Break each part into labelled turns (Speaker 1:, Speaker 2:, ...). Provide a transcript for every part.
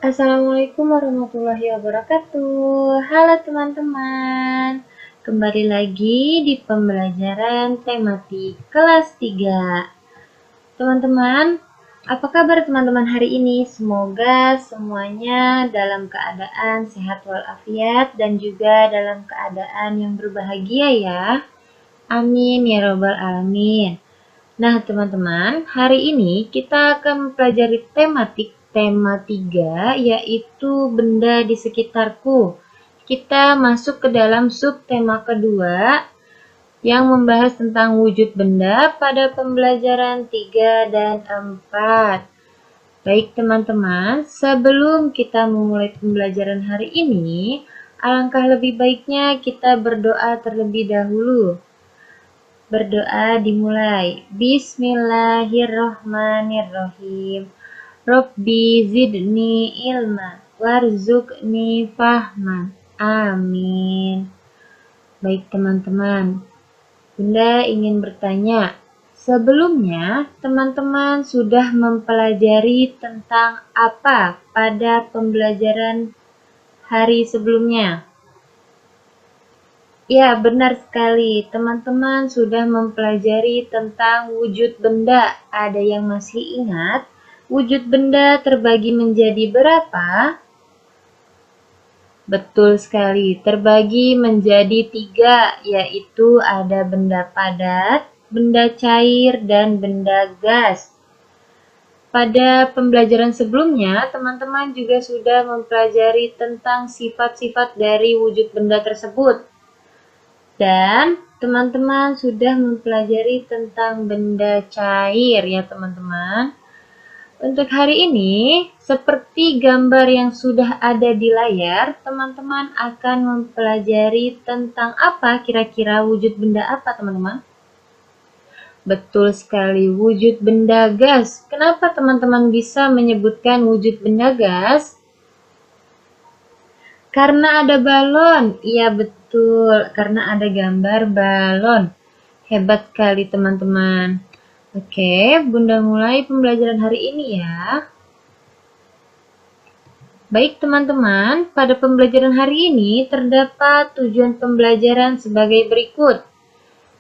Speaker 1: Assalamualaikum warahmatullahi wabarakatuh. Halo teman-teman. Kembali lagi di pembelajaran tematik kelas 3. Teman-teman, apa kabar teman-teman hari ini? Semoga semuanya dalam keadaan sehat walafiat dan juga dalam keadaan yang berbahagia ya. Amin ya robbal alamin. Nah, teman-teman, hari ini kita akan mempelajari tema 3, yaitu benda di sekitarku. Kita masuk ke dalam subtema kedua yang membahas tentang wujud benda pada pembelajaran 3 dan 4. Baik, teman-teman, sebelum kita memulai pembelajaran hari ini, alangkah lebih baiknya kita berdoa terlebih dahulu. Berdoa dimulai. Bismillahirrohmanirrohim. Robbi zidni ilma warzuqni fahman. Amin. Baik teman-teman, Bunda ingin bertanya, sebelumnya teman-teman sudah mempelajari tentang apa pada pembelajaran hari sebelumnya? Ya, benar sekali. Teman-teman sudah mempelajari tentang wujud benda. Ada yang masih ingat? Wujud benda terbagi menjadi berapa? Betul sekali. Terbagi menjadi 3, yaitu ada benda padat, benda cair, dan benda gas. Pada pembelajaran sebelumnya, teman-teman juga sudah mempelajari tentang sifat-sifat dari wujud benda tersebut. Dan teman-teman sudah mempelajari tentang benda cair ya teman-teman. Untuk hari ini, seperti gambar yang sudah ada di layar, teman-teman akan mempelajari tentang apa kira-kira wujud benda apa teman-teman? Betul sekali, wujud benda gas. Kenapa teman-teman bisa menyebutkan wujud benda gas? Karena ada balon. Iya betul, karena ada gambar balon. Hebat kali teman-teman. Oke, Bunda mulai pembelajaran hari ini ya. Baik teman-teman, pada pembelajaran hari ini terdapat tujuan pembelajaran sebagai berikut.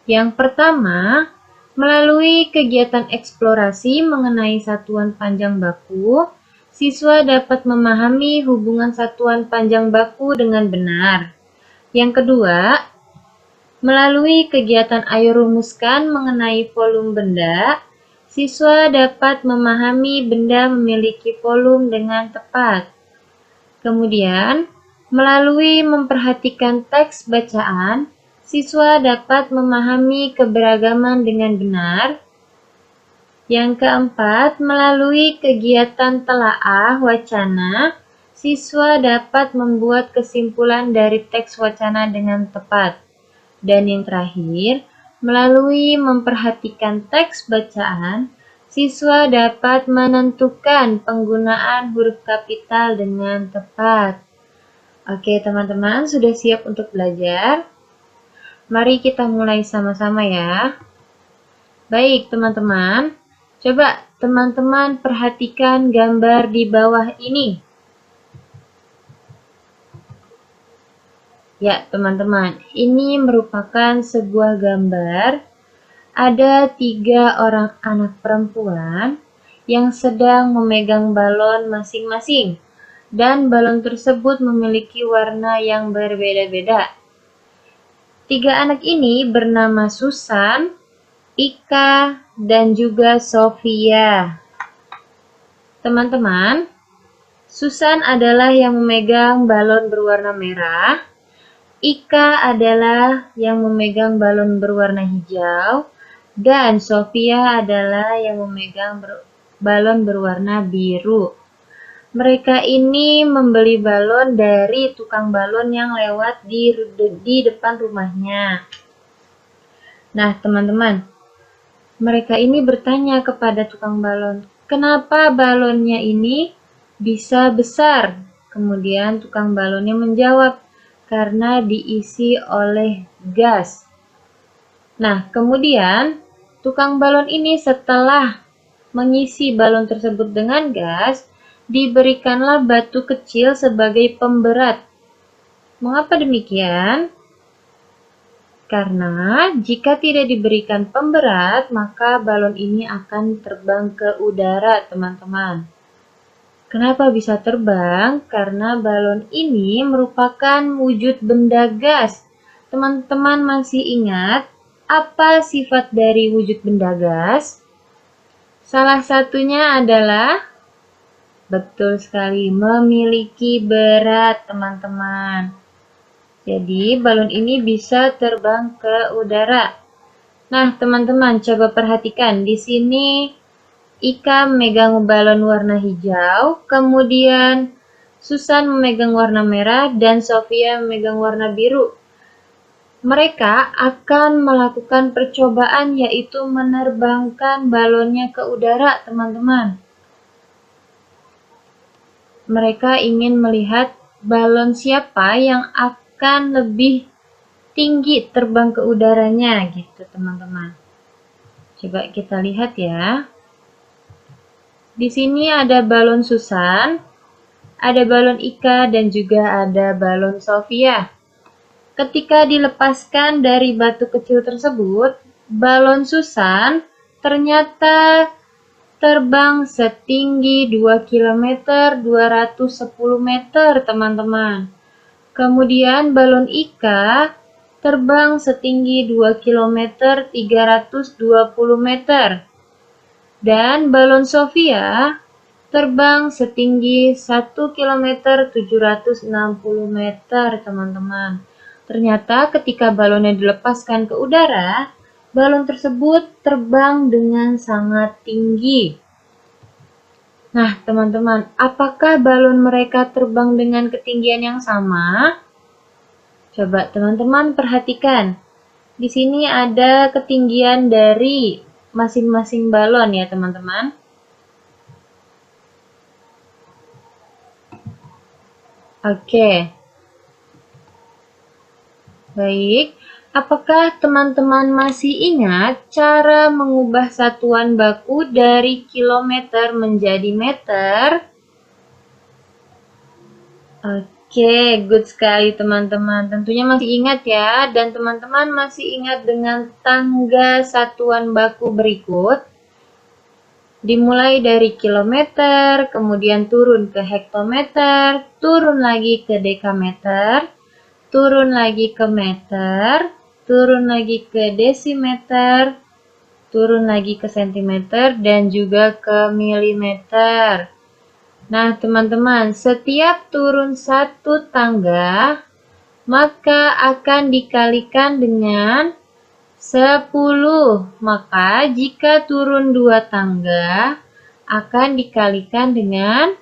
Speaker 1: Yang pertama, melalui kegiatan eksplorasi mengenai satuan panjang baku, siswa dapat memahami hubungan satuan panjang baku dengan benar. Yang kedua, melalui kegiatan ayo rumuskan mengenai volume benda, siswa dapat memahami benda memiliki volume dengan tepat. Kemudian, melalui memperhatikan teks bacaan, siswa dapat memahami keberagaman dengan benar. Yang keempat, melalui kegiatan telaah wacana, siswa dapat membuat kesimpulan dari teks wacana dengan tepat. Dan yang terakhir, melalui memperhatikan teks bacaan, siswa dapat menentukan penggunaan huruf kapital dengan tepat. Oke, teman-teman, sudah siap untuk belajar? Mari kita mulai sama-sama ya. Baik, teman-teman. Coba teman-teman perhatikan gambar di bawah ini. Ya, teman-teman, ini merupakan sebuah gambar. Ada 3 orang anak perempuan yang sedang memegang balon masing-masing. Dan balon tersebut memiliki warna yang berbeda-beda. 3 anak ini bernama Susan, Ika, dan juga Sofia. Teman-teman, Susan adalah yang memegang balon berwarna merah. Ika adalah yang memegang balon berwarna hijau. Dan Sofia adalah yang memegang balon berwarna biru. Mereka ini membeli balon dari tukang balon yang lewat di depan rumahnya. Nah, teman-teman, mereka ini bertanya kepada tukang balon, kenapa balonnya ini bisa besar? Kemudian tukang balonnya menjawab, karena diisi oleh gas. Nah, kemudian tukang balon ini setelah mengisi balon tersebut dengan gas, diberikanlah batu kecil sebagai pemberat. Mengapa demikian? Karena jika tidak diberikan pemberat, maka balon ini akan terbang ke udara, teman-teman. Kenapa bisa terbang? Karena balon ini merupakan wujud benda gas. Teman-teman masih ingat apa sifat dari wujud benda gas? Salah satunya adalah, betul sekali, memiliki berat, teman-teman. Jadi, balon ini bisa terbang ke udara. Nah, teman-teman, coba perhatikan. Di sini, Ika memegang balon warna hijau, kemudian Susan memegang warna merah, dan Sofia memegang warna biru. Mereka akan melakukan percobaan, yaitu menerbangkan balonnya ke udara, teman-teman. Mereka ingin melihat balon siapa yang akan lebih tinggi terbang ke udaranya, gitu, teman-teman. Coba kita lihat ya. Di sini ada balon Susan, ada balon Ika, dan juga ada balon Sofia. Ketika dilepaskan dari batu kecil tersebut, balon Susan ternyata terbang setinggi 2 km 210 meter, teman-teman. Kemudian balon Ika terbang setinggi 2 km 320 meter. Dan balon Sofia terbang setinggi 1 km 760 meter, teman-teman. Ternyata ketika balonnya dilepaskan ke udara, balon tersebut terbang dengan sangat tinggi. Nah, teman-teman, apakah balon mereka terbang dengan ketinggian yang sama? Coba teman-teman perhatikan. Di sini ada ketinggian dari masing-masing balon ya, teman-teman. Oke. Baik, apakah teman-teman masih ingat cara mengubah satuan baku dari kilometer menjadi meter? Oke, good sekali teman-teman. Tentunya masih ingat ya, dan teman-teman masih ingat dengan tangga satuan baku berikut. Dimulai dari kilometer, kemudian turun ke hektometer, turun lagi ke dekameter, turun lagi ke meter, turun lagi ke desimeter, turun lagi ke sentimeter, dan juga ke milimeter. Nah, teman-teman, setiap turun satu tangga, maka akan dikalikan dengan 10. Maka, jika turun 2 tangga, akan dikalikan dengan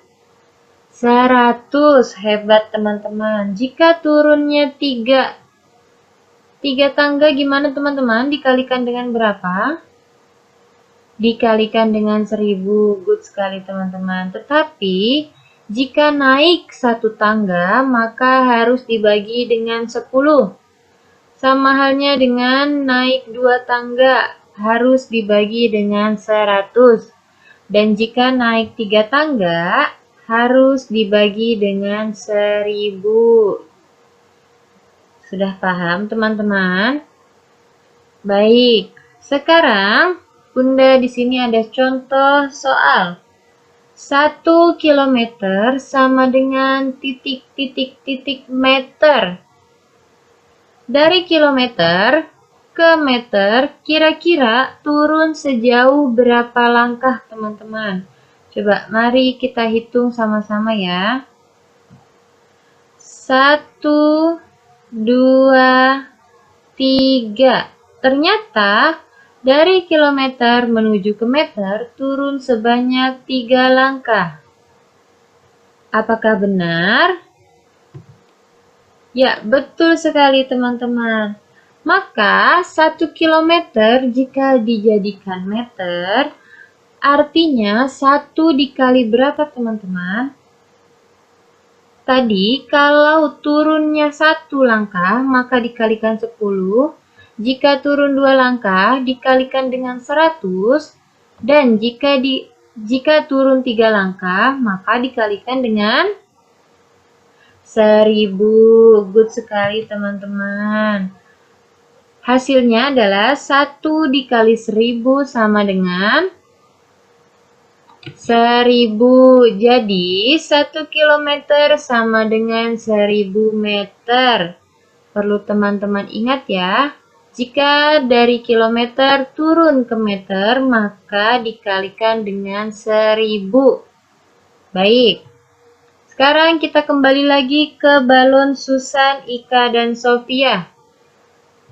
Speaker 1: 100. Hebat, teman-teman. Jika turunnya 3 tangga, gimana, teman-teman? Dikalikan dengan berapa? Dikalikan dengan 1000. Good sekali, teman-teman. Tetapi jika naik 1 tangga, maka harus dibagi dengan 10. Sama halnya dengan naik 2 tangga, harus dibagi dengan 100. Dan jika naik 3 tangga, harus dibagi dengan 1000. Sudah paham, teman-teman? Baik, sekarang Bunda di sini ada contoh soal. 1 kilometer sama dengan titik-titik-titik meter. Dari kilometer ke meter, kira-kira turun sejauh berapa langkah, teman-teman? Coba, mari kita hitung sama-sama ya. 1, 2, 3. Ternyata dari kilometer menuju ke meter turun sebanyak 3 langkah. Apakah benar? Ya, betul sekali teman-teman. Maka 1 kilometer jika dijadikan meter, artinya 1 dikali berapa, teman-teman? Tadi kalau turunnya 1 langkah, maka dikalikan 10. Jika turun 2 langkah, dikalikan dengan 100. Dan jika Jika turun 3 langkah, maka dikalikan dengan 1000. Good sekali teman-teman. Hasilnya adalah 1 dikali 1000 sama dengan 1000. Jadi 1 kilometer sama dengan 1000 meter. Perlu teman-teman ingat ya. Jika dari kilometer turun ke meter, maka dikalikan dengan 1000. Baik. Sekarang kita kembali lagi ke balon Susan, Ika, dan Sofia.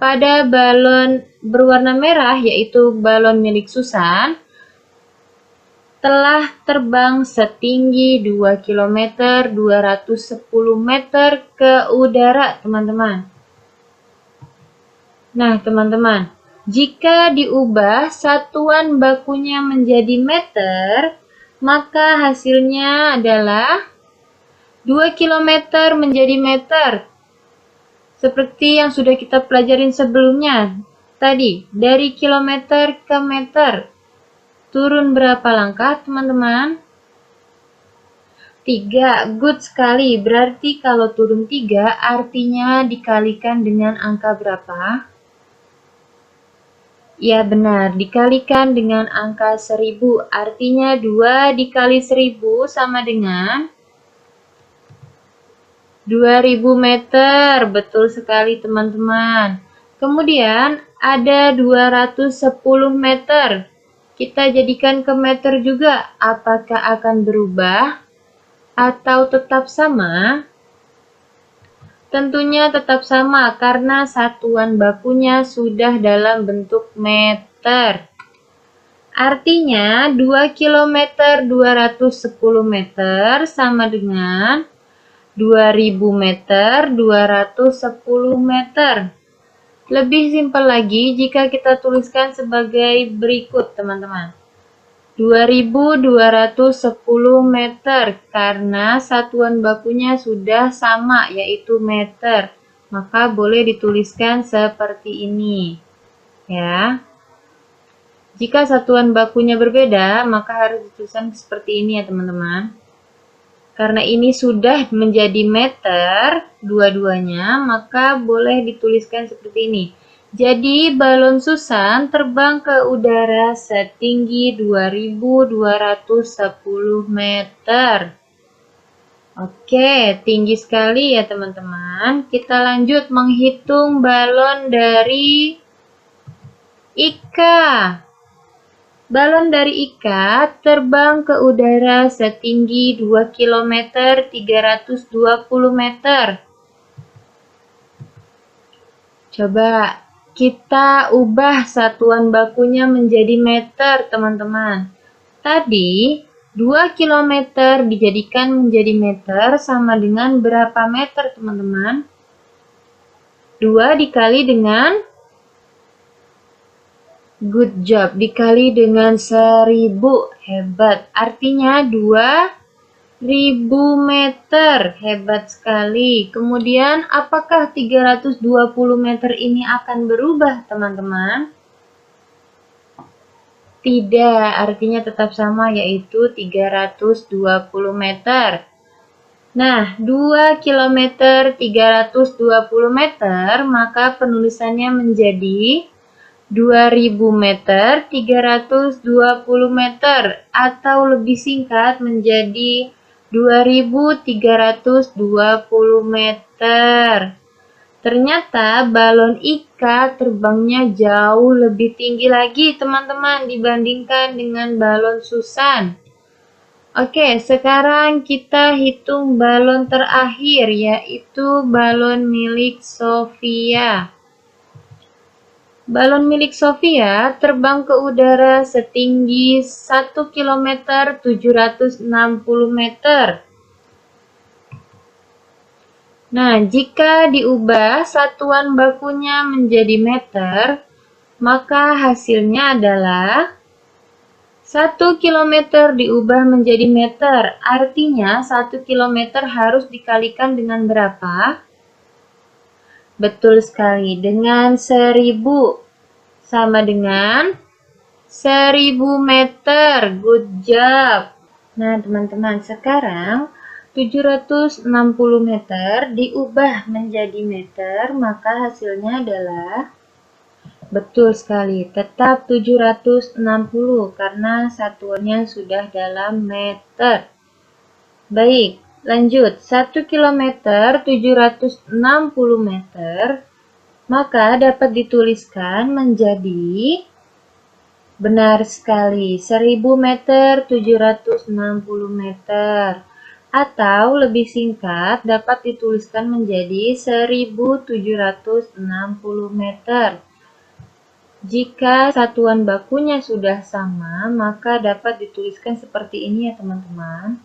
Speaker 1: Pada balon berwarna merah, yaitu balon milik Susan, telah terbang setinggi 2 km 210 meter ke udara, teman-teman. Nah, teman-teman, jika diubah satuan bakunya menjadi meter, maka hasilnya adalah 2 km menjadi meter. Seperti yang sudah kita pelajarin sebelumnya. Tadi, dari kilometer ke meter. Turun berapa langkah, teman-teman? 3. Good sekali. Berarti kalau turun 3, artinya dikalikan dengan angka berapa? Ya benar, dikalikan dengan angka 1000. Artinya 2 dikali 1000 sama dengan 2000 meter. Betul sekali teman-teman. Kemudian ada 210 meter. Kita jadikan ke meter juga. Apakah akan berubah atau tetap sama? Tentunya tetap sama karena satuan bakunya sudah dalam bentuk meter. Artinya 2 km 210 meter sama dengan 2000 meter 210 meter. Lebih simpel lagi jika kita tuliskan sebagai berikut, teman-teman. 2210 meter karena satuan bakunya sudah sama, yaitu meter. Maka boleh dituliskan seperti ini. Ya. Jika satuan bakunya berbeda, maka harus dituliskan seperti ini ya, teman-teman. Karena ini sudah menjadi meter dua-duanya, maka boleh dituliskan seperti ini. Jadi balon Susan terbang ke udara setinggi 2210 meter. Oke, tinggi sekali ya teman-teman. Kita lanjut menghitung balon dari Ika. Balon dari Ika terbang ke udara setinggi 2 km 320 meter. Coba kita ubah satuan bakunya menjadi meter, teman-teman. Tadi 2 km dijadikan menjadi meter sama dengan berapa meter, teman-teman? 2 dikali dengan good job, dikali dengan 1000. Hebat. Artinya 2000 meter. Hebat sekali. Kemudian, apakah 320 meter ini akan berubah, teman-teman? Tidak, artinya tetap sama, yaitu 320 meter. Nah, 2 km 320 meter, maka penulisannya menjadi 2000 meter 320 meter atau lebih singkat menjadi 2320 meter. Ternyata balon Ika terbangnya jauh lebih tinggi lagi teman-teman dibandingkan dengan balon Susan. Oke, sekarang kita hitung balon terakhir yaitu balon milik Sofia. Balon milik Sofia terbang ke udara setinggi 1 km 760 meter. Nah, jika diubah satuan bakunya menjadi meter, maka hasilnya adalah 1 km diubah menjadi meter. Artinya 1 km harus dikalikan dengan berapa? Betul sekali, dengan 1000 sama dengan 1000 meter. Good job. Nah, teman-teman, sekarang 760 meter diubah menjadi meter, maka hasilnya adalah, betul sekali, tetap 760 karena satuannya sudah dalam meter. Baik, lanjut. 1 kilometer 760 meter, maka dapat dituliskan menjadi, benar sekali, 1000 meter 760 meter. Atau lebih singkat dapat dituliskan menjadi 1760 meter. Jika satuan bakunya sudah sama, maka dapat dituliskan seperti ini ya teman-teman.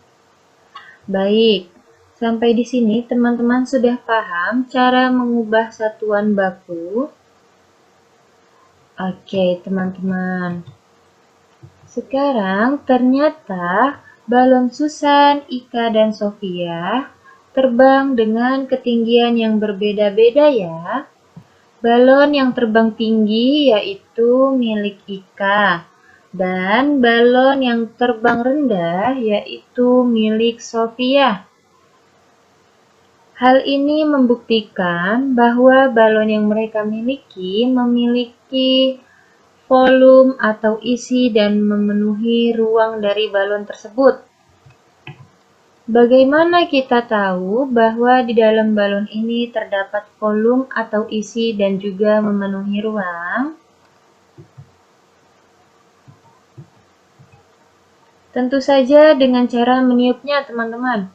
Speaker 1: Baik, sampai di sini teman-teman sudah paham cara mengubah satuan baku? Oke, teman-teman. Sekarang ternyata balon Susan, Ika, dan Sofia terbang dengan ketinggian yang berbeda-beda ya. Balon yang terbang tinggi yaitu milik Ika, dan balon yang terbang rendah yaitu milik Sofia. Hal ini membuktikan bahwa balon yang mereka miliki memiliki volume atau isi dan memenuhi ruang dari balon tersebut. Bagaimana kita tahu bahwa di dalam balon ini terdapat volume atau isi dan juga memenuhi ruang? Tentu saja dengan cara meniupnya, teman-teman.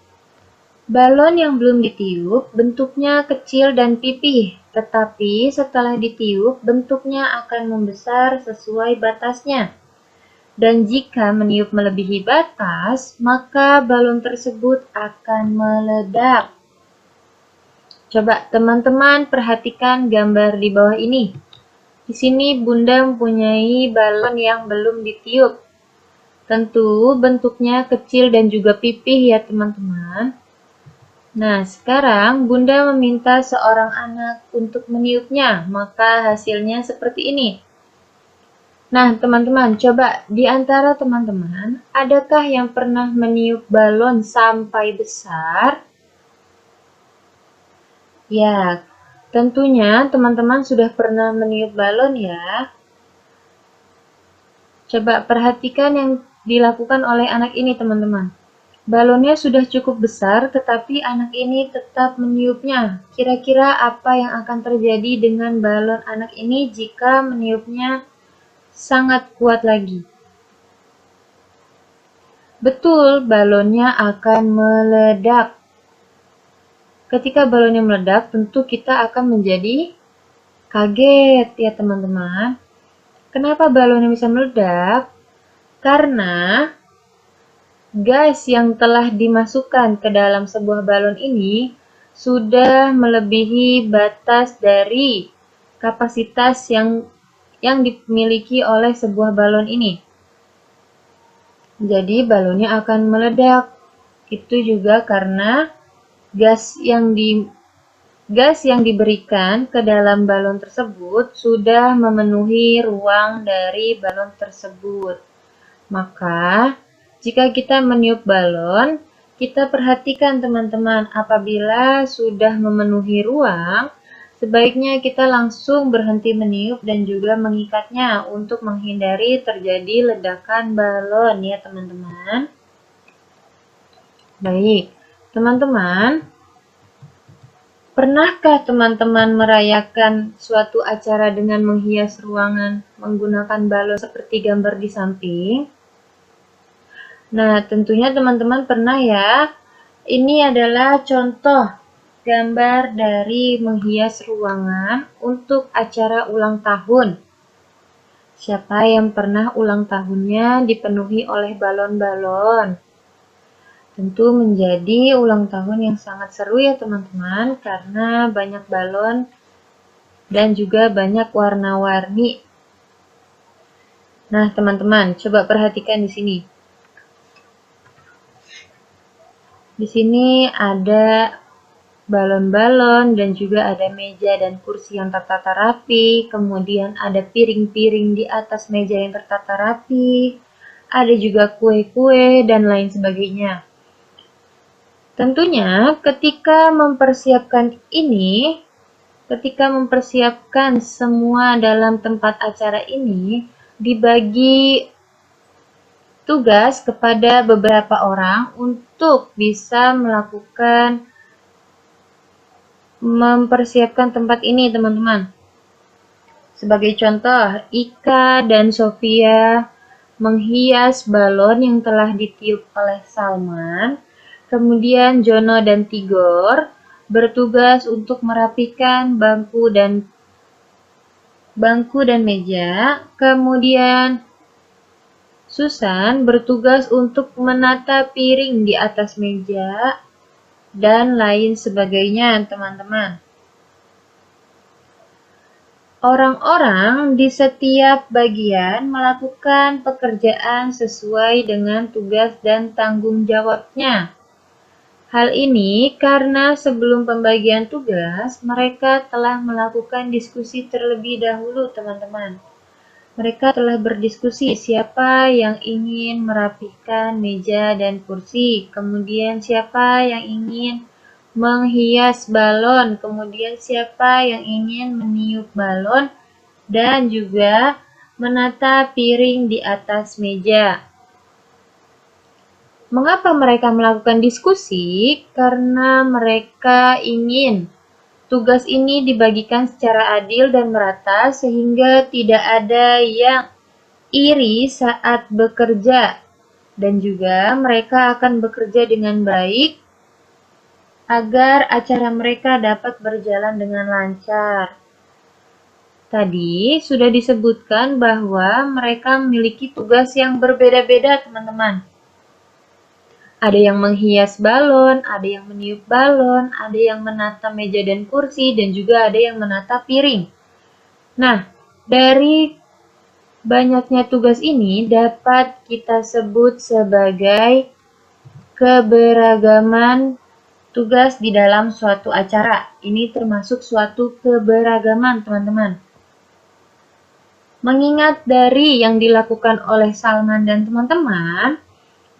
Speaker 1: Balon yang belum ditiup bentuknya kecil dan pipih, tetapi setelah ditiup bentuknya akan membesar sesuai batasnya. Dan jika meniup melebihi batas, maka balon tersebut akan meledak. Coba teman-teman perhatikan gambar di bawah ini. Di sini Bunda mempunyai balon yang belum ditiup. Tentu bentuknya kecil dan juga pipih ya teman-teman. Nah, sekarang Bunda meminta seorang anak untuk meniupnya, maka hasilnya seperti ini. Nah, teman-teman, coba di antara teman-teman, adakah yang pernah meniup balon sampai besar? Ya, tentunya teman-teman sudah pernah meniup balon ya. Coba perhatikan yang dilakukan oleh anak ini, teman-teman. Balonnya sudah cukup besar, tetapi anak ini tetap meniupnya. Kira-kira apa yang akan terjadi dengan balon anak ini jika meniupnya sangat kuat lagi? Betul, balonnya akan meledak. Ketika balonnya meledak, tentu kita akan menjadi kaget ya teman-teman. Kenapa balonnya bisa meledak? Karena gas yang telah dimasukkan ke dalam sebuah balon ini sudah melebihi batas dari kapasitas yang dimiliki oleh sebuah balon ini. Jadi balonnya akan meledak. Itu juga karena gas yang diberikan ke dalam balon tersebut sudah memenuhi ruang dari balon tersebut. Maka jika kita meniup balon, kita perhatikan teman-teman, apabila sudah memenuhi ruang, sebaiknya kita langsung berhenti meniup dan juga mengikatnya untuk menghindari terjadi ledakan balon ya teman-teman. Baik, teman-teman, pernahkah teman-teman merayakan suatu acara dengan menghias ruangan menggunakan balon seperti gambar di samping? Nah, tentunya teman-teman pernah ya. Ini adalah contoh gambar dari menghias ruangan untuk acara ulang tahun. Siapa yang pernah ulang tahunnya dipenuhi oleh balon-balon? Tentu menjadi ulang tahun yang sangat seru ya teman-teman, karena banyak balon dan juga banyak warna-warni. Nah, teman-teman, coba perhatikan di sini. Di sini ada balon-balon, dan juga ada meja dan kursi yang tertata rapi, kemudian ada piring-piring di atas meja yang tertata rapi, ada juga kue-kue, dan lain sebagainya. Tentunya ketika mempersiapkan semua dalam tempat acara ini, dibagi tugas kepada beberapa orang untuk bisa mempersiapkan tempat ini, teman-teman. Sebagai contoh, Ika dan Sofia menghias balon yang telah ditiup oleh Salman. Kemudian Jono dan Tigor bertugas untuk merapikan bangku dan meja. Kemudian Susan bertugas untuk menata piring di atas meja dan lain sebagainya, teman-teman. Orang-orang di setiap bagian melakukan pekerjaan sesuai dengan tugas dan tanggung jawabnya. Hal ini karena sebelum pembagian tugas, mereka telah melakukan diskusi terlebih dahulu, teman-teman. Mereka telah berdiskusi siapa yang ingin merapihkan meja dan kursi, kemudian siapa yang ingin menghias balon, kemudian siapa yang ingin meniup balon, dan juga menata piring di atas meja. Mengapa mereka melakukan diskusi? Karena mereka ingin tugas ini dibagikan secara adil dan merata sehingga tidak ada yang iri saat bekerja, dan juga mereka akan bekerja dengan baik agar acara mereka dapat berjalan dengan lancar. Tadi sudah disebutkan bahwa mereka memiliki tugas yang berbeda-beda, teman-teman. Ada yang menghias balon, ada yang meniup balon, ada yang menata meja dan kursi, dan juga ada yang menata piring. Nah, dari banyaknya tugas ini dapat kita sebut sebagai keberagaman tugas di dalam suatu acara. Ini termasuk suatu keberagaman, teman-teman. Mengingat dari yang dilakukan oleh Salman dan teman-teman,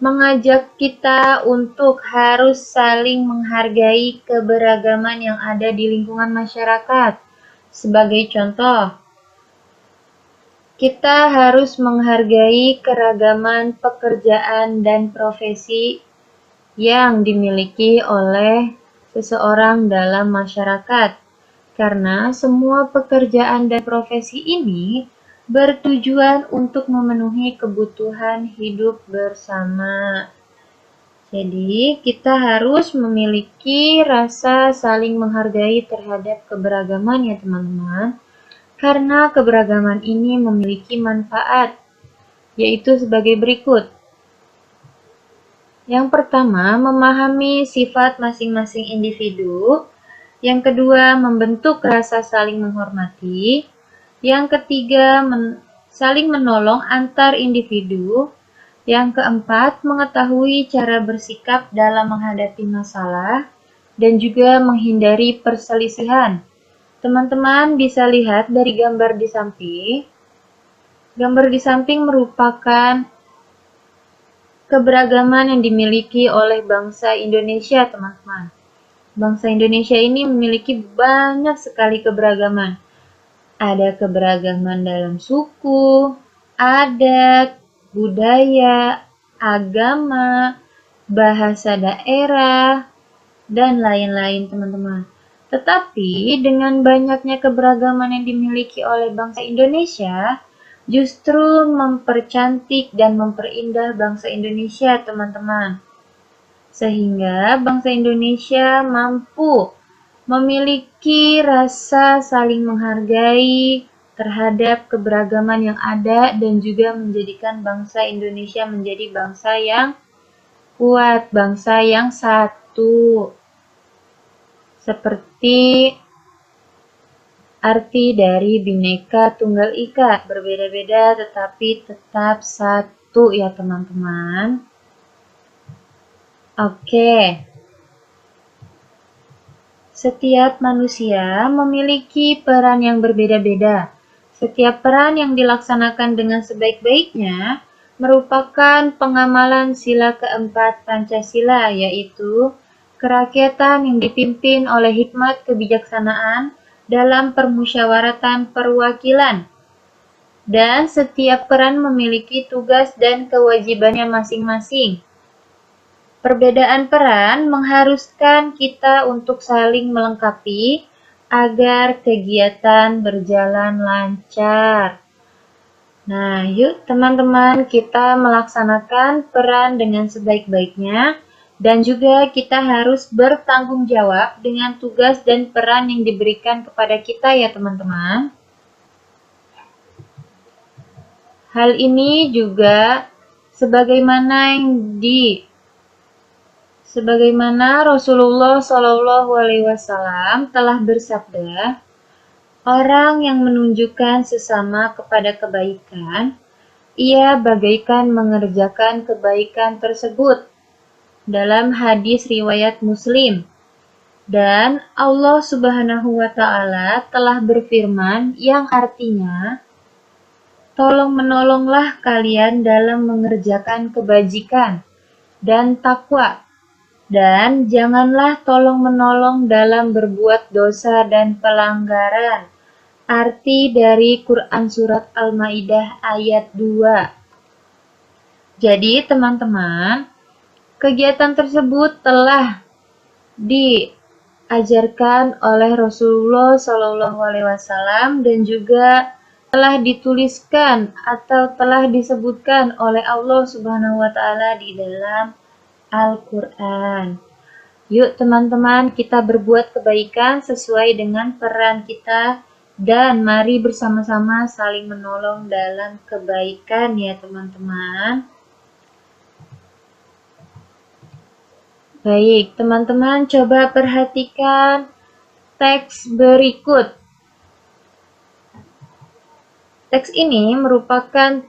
Speaker 1: mengajak kita untuk harus saling menghargai keberagaman yang ada di lingkungan masyarakat. Sebagai contoh, kita harus menghargai keragaman pekerjaan dan profesi yang dimiliki oleh seseorang dalam masyarakat, karena semua pekerjaan dan profesi ini bertujuan untuk memenuhi kebutuhan hidup bersama. Jadi, kita harus memiliki rasa saling menghargai terhadap keberagaman ya teman-teman, karena keberagaman ini memiliki manfaat, yaitu sebagai berikut. Yang pertama, memahami sifat masing-masing individu. Yang kedua, membentuk rasa saling menghormati. Yang ketiga, saling menolong antar individu. Yang keempat, mengetahui cara bersikap dalam menghadapi masalah dan juga menghindari perselisihan. Teman-teman bisa lihat dari gambar di samping. Gambar di samping merupakan keberagaman yang dimiliki oleh bangsa Indonesia, teman-teman. Bangsa Indonesia ini memiliki banyak sekali keberagaman. Ada keberagaman dalam suku, adat, budaya, agama, bahasa daerah, dan lain-lain, teman-teman. Tetapi dengan banyaknya keberagaman yang dimiliki oleh bangsa Indonesia, justru mempercantik dan memperindah bangsa Indonesia, teman-teman. Sehingga bangsa Indonesia mampu memiliki rasa saling menghargai terhadap keberagaman yang ada dan juga menjadikan bangsa Indonesia menjadi bangsa yang kuat, bangsa yang satu. Seperti arti dari Bhinneka Tunggal Ika, berbeda-beda tetapi tetap satu ya teman-teman. Oke. Setiap manusia memiliki peran yang berbeda-beda. Setiap peran yang dilaksanakan dengan sebaik-baiknya merupakan pengamalan sila keempat Pancasila, yaitu kerakyatan yang dipimpin oleh hikmat kebijaksanaan dalam permusyawaratan perwakilan. Dan setiap peran memiliki tugas dan kewajibannya masing-masing. Perbedaan peran mengharuskan kita untuk saling melengkapi agar kegiatan berjalan lancar. Nah, yuk teman-teman, kita melaksanakan peran dengan sebaik-baiknya dan juga kita harus bertanggung jawab dengan tugas dan peran yang diberikan kepada kita ya teman-teman. Hal ini juga sebagaimana Rasulullah SAW telah bersabda, orang yang menunjukkan sesama kepada kebaikan, ia bagaikan mengerjakan kebaikan tersebut. Dalam hadis riwayat Muslim. Dan Allah Subhanahu wa Ta'ala telah berfirman yang artinya, tolong-menolonglah kalian dalam mengerjakan kebajikan dan takwa. Dan janganlah tolong-menolong dalam berbuat dosa dan pelanggaran. Arti dari Quran Surat Al-Maidah ayat 2. Jadi teman-teman, kegiatan tersebut telah diajarkan oleh Rasulullah SAW dan juga telah dituliskan atau telah disebutkan oleh Allah Subhanahu wa Ta'ala di dalam Al-Quran. Yuk teman-teman, kita berbuat kebaikan sesuai dengan peran kita dan mari bersama-sama saling menolong dalam kebaikan ya teman-teman. Baik, teman-teman coba perhatikan teks berikut. Teks ini merupakan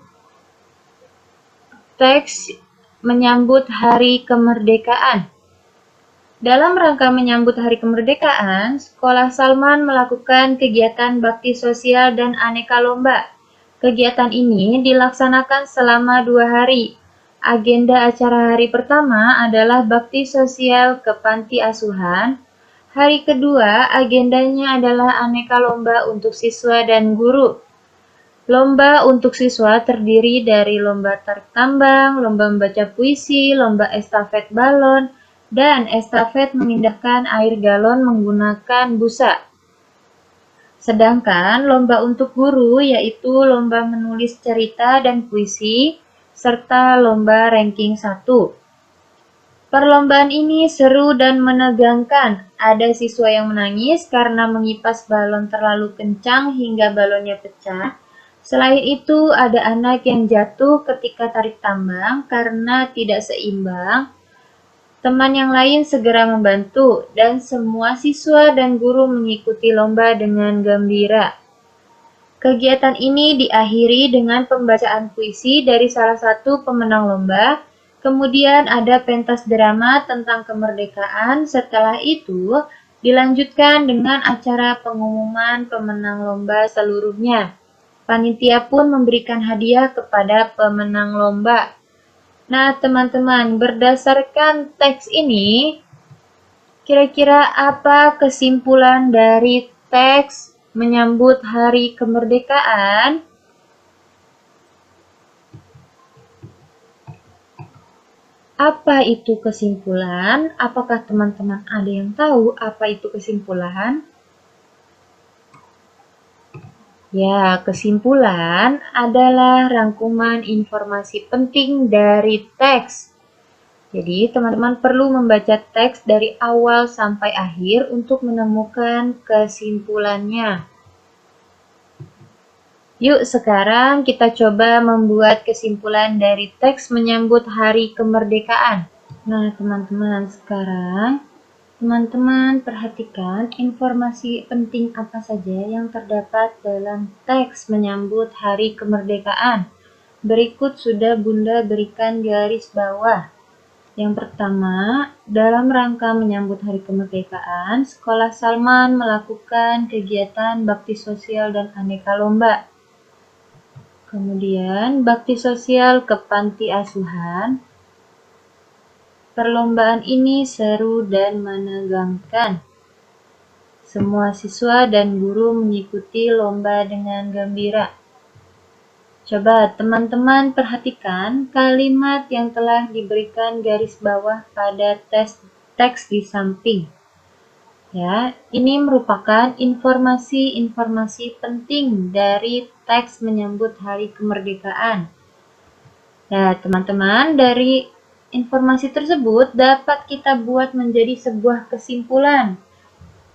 Speaker 1: teks menyambut Hari Kemerdekaan. Dalam rangka menyambut Hari Kemerdekaan, Sekolah Salman melakukan kegiatan bakti sosial dan aneka lomba. Kegiatan ini dilaksanakan selama 2 hari. Agenda acara hari pertama adalah bakti sosial ke panti asuhan. Hari kedua, agendanya adalah aneka lomba untuk siswa dan guru. Lomba untuk siswa terdiri dari lomba tarik tambang, lomba membaca puisi, lomba estafet balon, dan estafet memindahkan air galon menggunakan busa. Sedangkan lomba untuk guru yaitu lomba menulis cerita dan puisi, serta lomba ranking 1. Perlombaan ini seru dan menegangkan. Ada siswa yang menangis karena mengipas balon terlalu kencang hingga balonnya pecah. Selain itu, ada anak yang jatuh ketika tarik tambang karena tidak seimbang. Teman yang lain segera membantu, dan semua siswa dan guru mengikuti lomba dengan gembira. Kegiatan ini diakhiri dengan pembacaan puisi dari salah satu pemenang lomba. Kemudian ada pentas drama tentang kemerdekaan. Setelah itu, dilanjutkan dengan acara pengumuman pemenang lomba seluruhnya. Panitia pun memberikan hadiah kepada pemenang lomba. Nah, teman-teman, berdasarkan teks ini, kira-kira apa kesimpulan dari teks menyambut Hari Kemerdekaan? Apa itu kesimpulan? Apakah teman-teman ada yang tahu apa itu kesimpulan? Ya, kesimpulan adalah rangkuman informasi penting dari teks. Jadi, teman-teman perlu membaca teks dari awal sampai akhir untuk menemukan kesimpulannya. Yuk, sekarang kita coba membuat kesimpulan dari teks menyambut Hari Kemerdekaan. Nah, teman-teman, sekarang teman-teman perhatikan informasi penting apa saja yang terdapat dalam teks menyambut Hari Kemerdekaan. Berikut sudah Bunda berikan garis bawah. Yang pertama, dalam rangka menyambut Hari Kemerdekaan, Sekolah Salman melakukan kegiatan bakti sosial dan aneka lomba. Kemudian, bakti sosial ke panti asuhan. Perlombaan ini seru dan menegangkan. Semua siswa dan guru mengikuti lomba dengan gembira. Coba teman-teman perhatikan kalimat yang telah diberikan garis bawah pada teks di samping. Ya, ini merupakan informasi-informasi penting dari teks menyambut Hari Kemerdekaan. Nah, teman-teman, dari informasi tersebut dapat kita buat menjadi sebuah kesimpulan.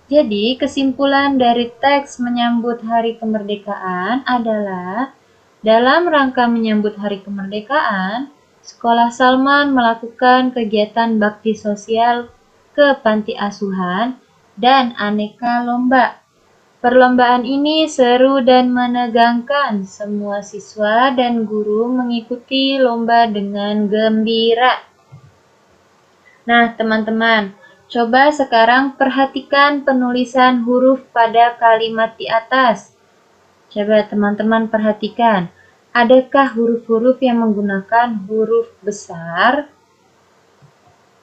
Speaker 1: Jadi, kesimpulan dari teks menyambut Hari Kemerdekaan adalah dalam rangka menyambut Hari Kemerdekaan, Sekolah Salman melakukan kegiatan bakti sosial ke panti asuhan dan aneka lomba. Perlombaan ini seru dan menegangkan. Semua siswa dan guru mengikuti lomba dengan gembira. Nah, teman-teman, coba sekarang perhatikan penulisan huruf pada kalimat di atas. Coba teman-teman perhatikan, adakah huruf-huruf yang menggunakan huruf besar?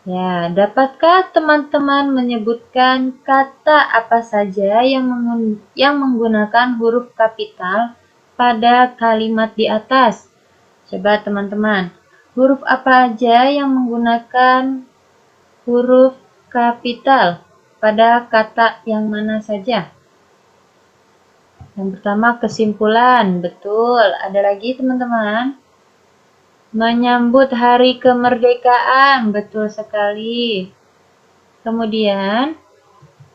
Speaker 1: Ya, dapatkah teman-teman menyebutkan kata apa saja yang menggunakan huruf kapital pada kalimat di atas? Coba teman-teman, huruf apa aja yang menggunakan huruf kapital pada kata yang mana saja? Yang pertama kesimpulan, betul. Ada lagi teman-teman? Menyambut Hari Kemerdekaan, betul sekali. Kemudian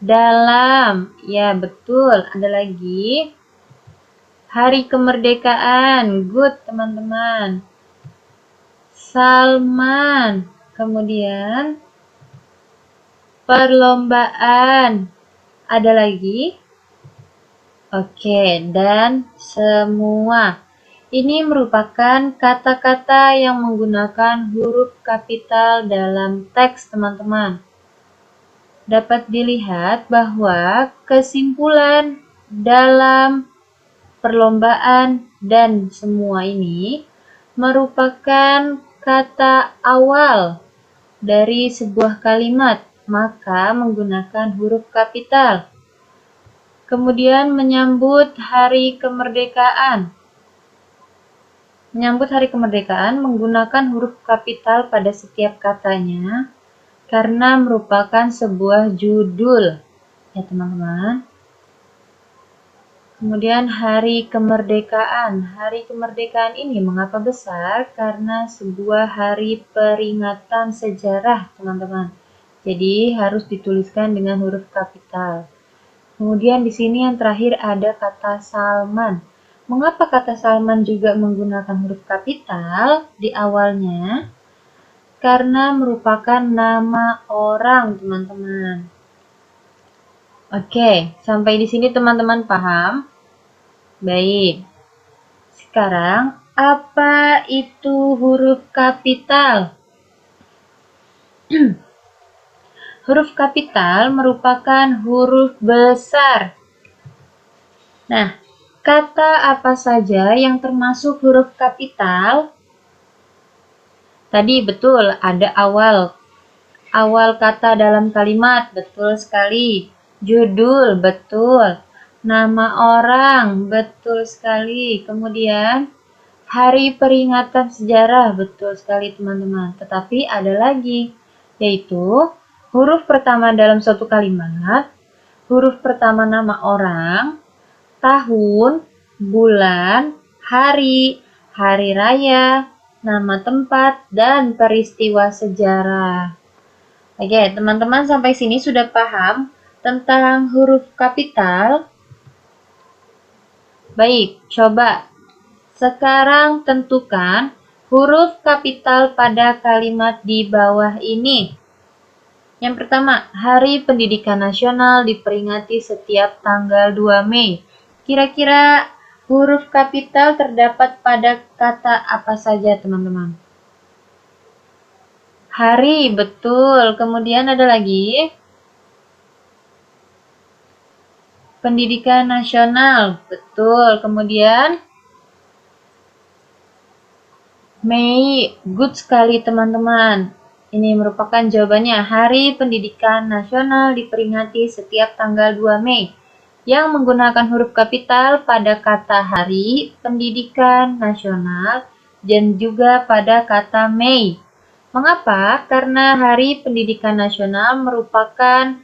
Speaker 1: dalam, ya betul. Ada lagi Hari Kemerdekaan, good teman-teman. Salman, kemudian perlombaan. Ada lagi? Oke, dan semua. Ini merupakan kata-kata yang menggunakan huruf kapital dalam teks, teman-teman. Dapat dilihat bahwa kesimpulan dalam perlombaan dan semua ini merupakan kata awal dari sebuah kalimat, maka menggunakan huruf kapital. Kemudian menyambut Hari Kemerdekaan. Menyambut Hari Kemerdekaan menggunakan huruf kapital pada setiap katanya karena merupakan sebuah judul. Ya teman-teman. Kemudian Hari Kemerdekaan. Hari Kemerdekaan ini mengapa besar? Karena sebuah hari peringatan sejarah, teman-teman. Jadi harus dituliskan dengan huruf kapital. Kemudian di sini yang terakhir ada kata Salman. Mengapa kata Salman juga menggunakan huruf kapital di awalnya? Karena merupakan nama orang, teman-teman. Oke, sampai di sini teman-teman paham? Baik. Sekarang, apa itu huruf kapital? Huruf kapital merupakan huruf besar. Nah, kata apa saja yang termasuk huruf kapital? Tadi betul, ada awal kata dalam kalimat, betul sekali. Judul, betul. Nama orang, betul sekali. Kemudian, hari peringatan sejarah, betul sekali teman-teman. Tetapi ada lagi, yaitu huruf pertama dalam suatu kalimat, huruf pertama nama orang, tahun, bulan, hari, hari raya, nama tempat, dan peristiwa sejarah. Oke, teman-teman sampai sini sudah paham tentang huruf kapital? Baik, coba sekarang tentukan huruf kapital pada kalimat di bawah ini. Yang pertama, Hari Pendidikan Nasional diperingati setiap tanggal 2 Mei. Kira-kira huruf kapital terdapat pada kata apa saja, teman-teman? Hari, betul. Kemudian ada lagi. Pendidikan nasional, betul. Kemudian Mei, good sekali teman-teman. Ini merupakan jawabannya. Hari Pendidikan Nasional diperingati setiap tanggal 2 Mei yang menggunakan huruf kapital pada kata hari, pendidikan nasional, dan juga pada kata Mei. Mengapa? Karena Hari Pendidikan Nasional merupakan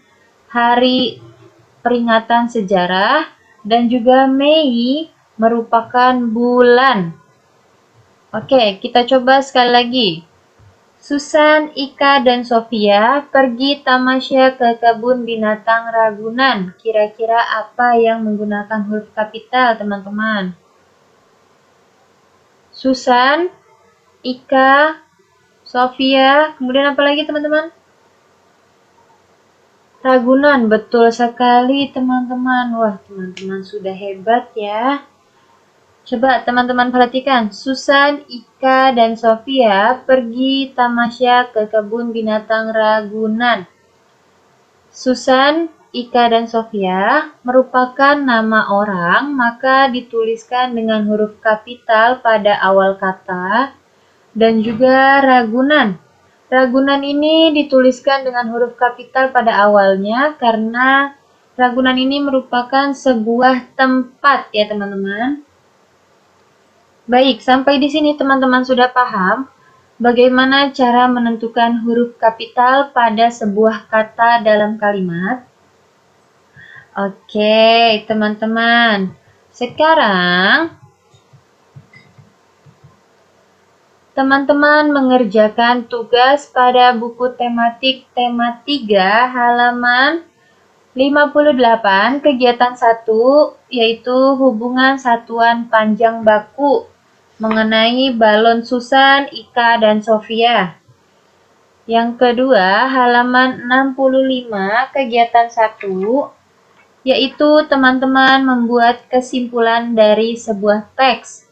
Speaker 1: hari peringatan sejarah dan juga Mei merupakan bulan. Oke, kita coba sekali lagi. Susan, Ika, dan Sofia pergi tamasya ke kebun binatang Ragunan. Kira-kira apa yang menggunakan huruf kapital, teman-teman? Susan, Ika, Sofia, kemudian apa lagi, teman-teman? Ragunan, betul sekali, teman-teman. Wah, teman-teman sudah hebat ya. Coba teman-teman perhatikan, Susan, Ika, dan Sofia pergi tamasya ke kebun binatang Ragunan. Susan, Ika, dan Sofia merupakan nama orang, maka dituliskan dengan huruf kapital pada awal kata, dan juga Ragunan. Ragunan ini dituliskan dengan huruf kapital pada awalnya karena Ragunan ini merupakan sebuah tempat ya teman-teman. Baik, sampai di sini teman-teman sudah paham bagaimana cara menentukan huruf kapital pada sebuah kata dalam kalimat? Oke, teman-teman. Sekarang teman-teman mengerjakan tugas pada buku tematik tema 3 halaman 58 kegiatan 1 yaitu hubungan satuan panjang baku mengenai balon Susan, Ika, dan Sofia. Yang kedua halaman 65 kegiatan 1 yaitu teman-teman membuat kesimpulan dari sebuah teks.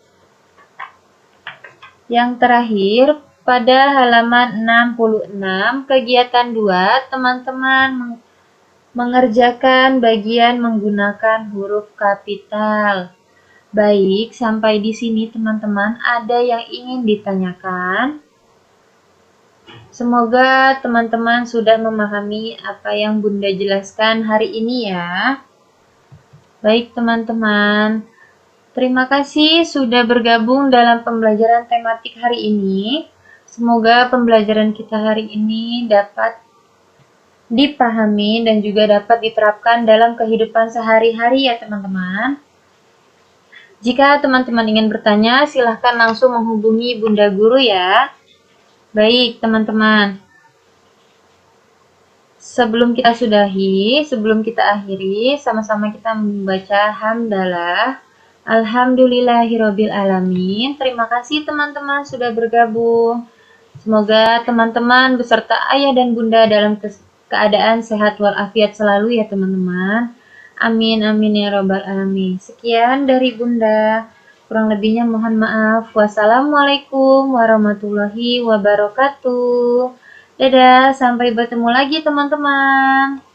Speaker 1: Yang terakhir, pada halaman 66, kegiatan 2, teman-teman mengerjakan bagian menggunakan huruf kapital. Baik, sampai di sini teman-teman ada yang ingin ditanyakan? Semoga teman-teman sudah memahami apa yang Bunda jelaskan hari ini ya. Baik teman-teman. Terima kasih sudah bergabung dalam pembelajaran tematik hari ini. Semoga pembelajaran kita hari ini dapat dipahami dan juga dapat diterapkan dalam kehidupan sehari-hari ya teman-teman. Jika teman-teman ingin bertanya, silahkan langsung menghubungi Bunda Guru ya. Baik teman-teman. Sebelum kita akhiri, sama-sama kita membaca hamdalah. Alhamdulillahirabbil alamin. Terima kasih teman-teman sudah bergabung. Semoga teman-teman beserta ayah dan bunda dalam keadaan sehat walafiat selalu ya teman-teman. Amin amin ya robbal alamin. Sekian dari Bunda. Kurang lebihnya mohon maaf. Wassalamualaikum warahmatullahi wabarakatuh. Dadah, sampai bertemu lagi teman-teman.